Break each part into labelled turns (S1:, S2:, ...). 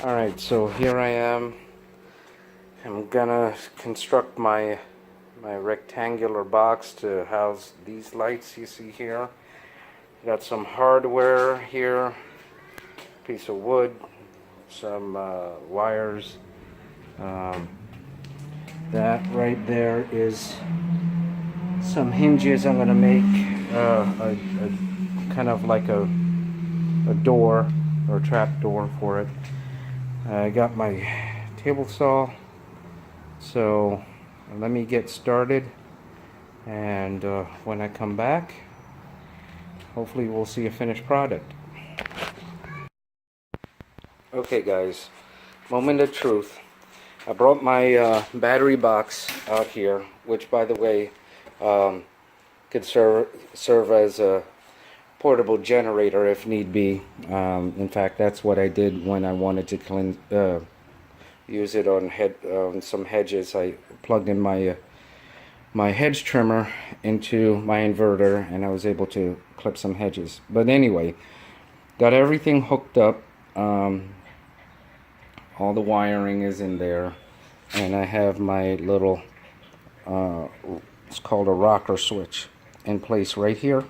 S1: Alright, so here I am. I'm gonna construct my rectangular box to house these lights you see here. Got some hardware here, piece of wood, some wires. That right there is some hinges I'm gonna make a kind of like a door or trap door for it. I got my table saw, so let me get started, and when I come back, hopefully we'll see a finished product. Okay guys, moment of truth. I brought my battery box out here, which by the way could serve as a portable generator if need be. In fact, that's what I did when I wanted to use it on some hedges. I plugged in my hedge trimmer into my inverter, and I was able to clip some hedges. But anyway, got everything hooked up. All the wiring is in there, and I have my little it's called a rocker switch in place right here.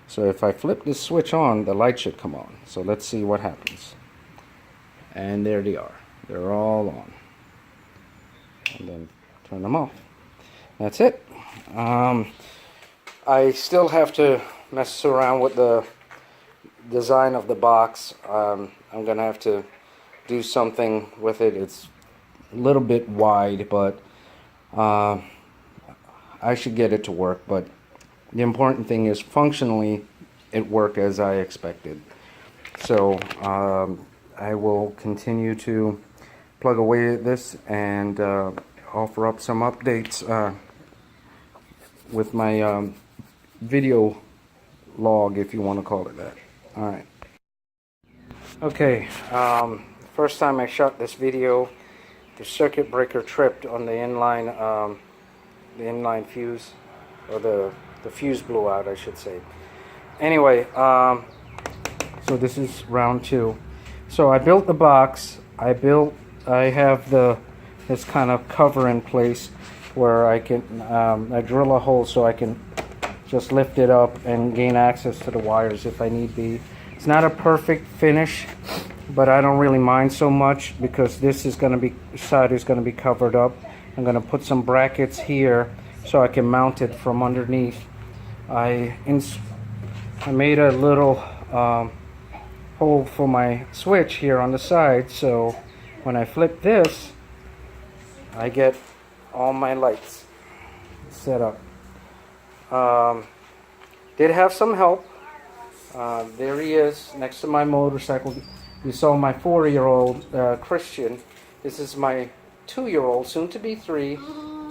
S1: So if I flip this switch on, the light should come on. So let's see what happens. And there they are. They're all on. And then turn them off. That's it. I still have to mess around with the design of the box. I'm going to have to do something with it. It's a little bit wide, but I should get it to work. But the important thing is functionally it worked as I expected. So I will continue to plug away at this and offer up some updates with my video log, if you want to call it that. Alright. Okay, first time I shot this video, the circuit breaker tripped on the inline fuse, or the fuse blew out, I should say. Anyway, so this is round 2. So I built the box. I have this kind of cover in place where I can I drill a hole so I can just lift it up and gain access to the wires if I need be. It's not a perfect finish, but I don't really mind so much because this is going to be side is going to be covered up. I'm going to put some brackets here so I can mount it from underneath. I made a little hole for my switch here on the side, so when I flip this, I get all my lights set up. Did have some help. There he is next to my motorcycle. You saw my 4-year-old Christian. This is my 2-year-old, soon to be 3,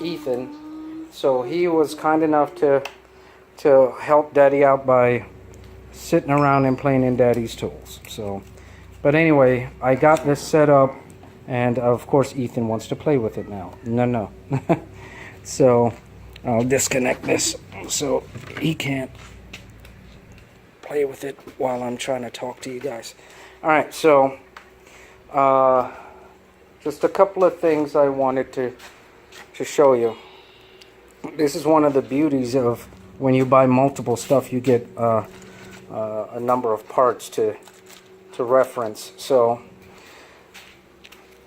S1: Ethan. So he was kind enough to help Daddy out by sitting around and playing in Daddy's tools. So, but anyway, I got this set up, and of course Ethan wants to play with it now. No. So I'll disconnect this so he can't play with it while I'm trying to talk to you guys. Alright, so just a couple of things I wanted to show you. This is one of the beauties of when you buy multiple stuff, you get a number of parts to reference. So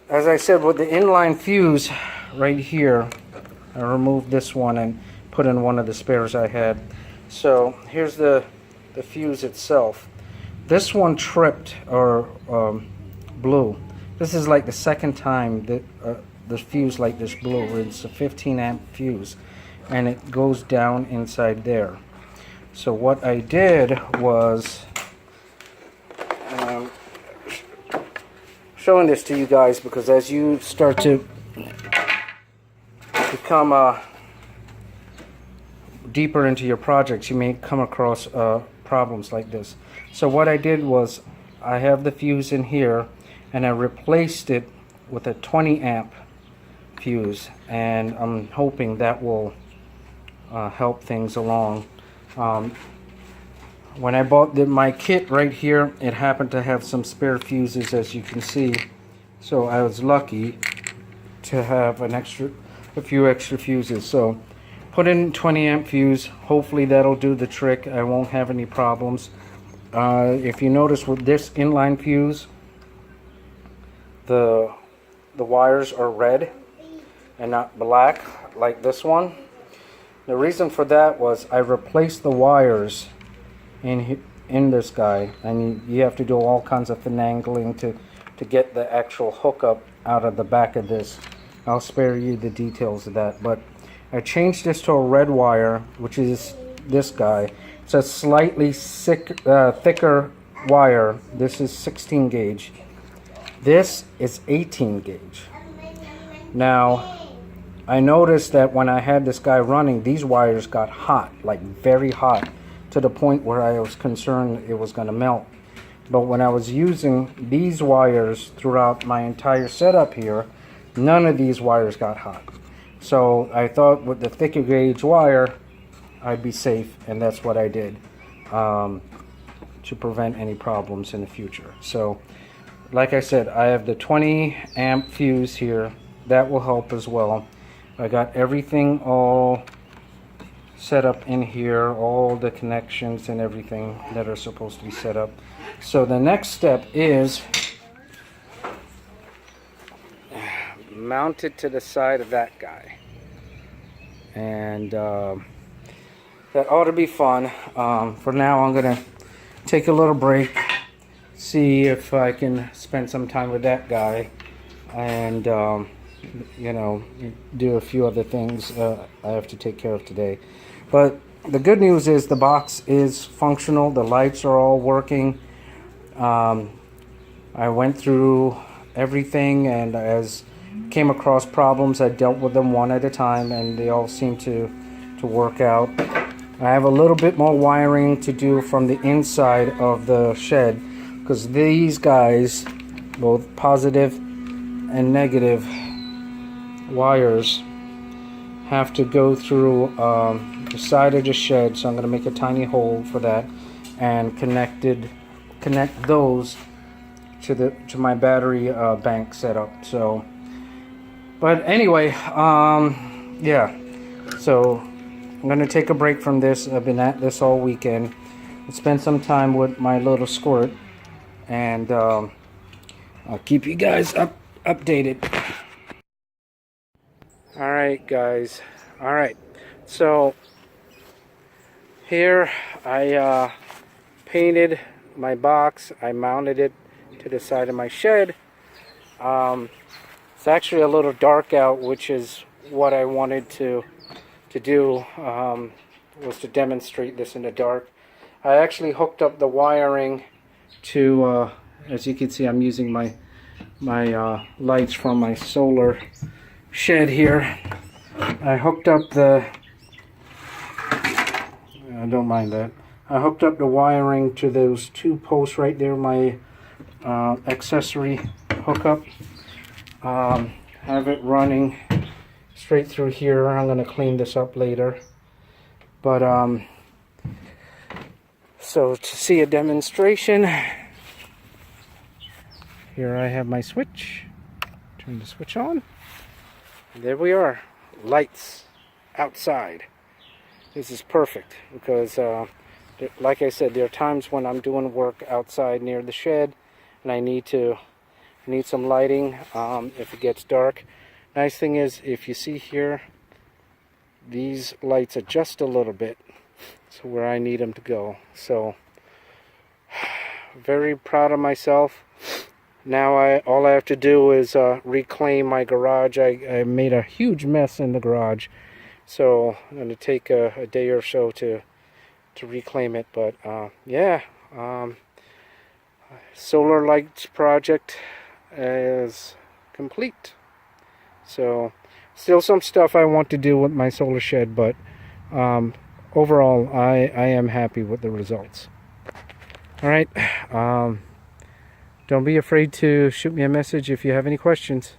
S1: as I said, with the inline fuse right here, I removed this one and put in one of the spares I had. So here's the fuse itself. This one tripped or blew. This is like the second time that the fuse like this blew. It's a 15 amp fuse, and it goes down inside there. So what I did was showing this to you guys because as you start to become deeper into your projects, you may come across problems like this. So what I did was I have the fuse in here, and I replaced it with a 20 amp fuse, and I'm hoping that will help things along. When I bought my kit right here, it happened to have some spare fuses, as you can see. So I was lucky to have a few extra fuses. So put in 20 amp fuse. Hopefully that'll do the trick. I won't have any problems. If you notice with this inline fuse, the wires are red and not black like this one. The reason for that was I replaced the wires in this guy, and you have to do all kinds of finagling to get the actual hookup out of the back of this. I'll spare you the details of that, but I changed this to a red wire, which is this guy. It's a slightly thicker wire. This is 16 gauge. This is 18 gauge. Now, I noticed that when I had this guy running, these wires got hot, like very hot, to the point where I was concerned it was going to melt. But when I was using these wires throughout my entire setup here, none of these wires got hot. So I thought with the thicker gauge wire, I'd be safe, and that's what I did to prevent any problems in the future. So, like I said, I have the 20 amp fuse here. That will help as well. I got everything all set up in here, all the connections and everything that are supposed to be set up. So the next step is mount it to the side of that guy. And that ought to be fun. For now, I'm going to take a little break, see if I can spend some time with that guy, and you know, do a few other things I have to take care of today. But the good news is the box is functional. The lights are all working. I went through everything, and as came across problems, I dealt with them one at a time, and they all seem to work out. I have a little bit more wiring to do from the inside of the shed, because these guys, both positive and negative wires, have to go through the side of the shed. So I'm going to make a tiny hole for that and connect those to my battery bank setup. So, but anyway, yeah. So I'm going to take a break from this. I've been at this all weekend. I spent some time with my little squirt, and I'll keep you guys updated. Alright guys, alright, so here I painted my box. I mounted it to the side of my shed. It's actually a little dark out, which is what I wanted to do, was to demonstrate this in the dark. I actually hooked up the wiring to, as you can see, I'm using my lights from my solar shed here. I hooked up the, I don't mind that. I hooked up the wiring to those two posts right there, my accessory hookup. Have it running straight through here. I'm going to clean this up later. But so to see a demonstration, here I have my switch. Turn the switch on. There we are, lights outside. This is perfect because like I said, there are times when I'm doing work outside near the shed and I need some lighting if it gets dark. Nice thing is, if you see here, these lights adjust a little bit so where I need them to go. So very proud of myself. Now all I have to do is reclaim my garage. I made a huge mess in the garage, so I'm going to take a day or so to reclaim it. But yeah, solar lights project is complete. So still some stuff I want to do with my solar shed, but overall I am happy with the results. All right. Don't be afraid to shoot me a message if you have any questions.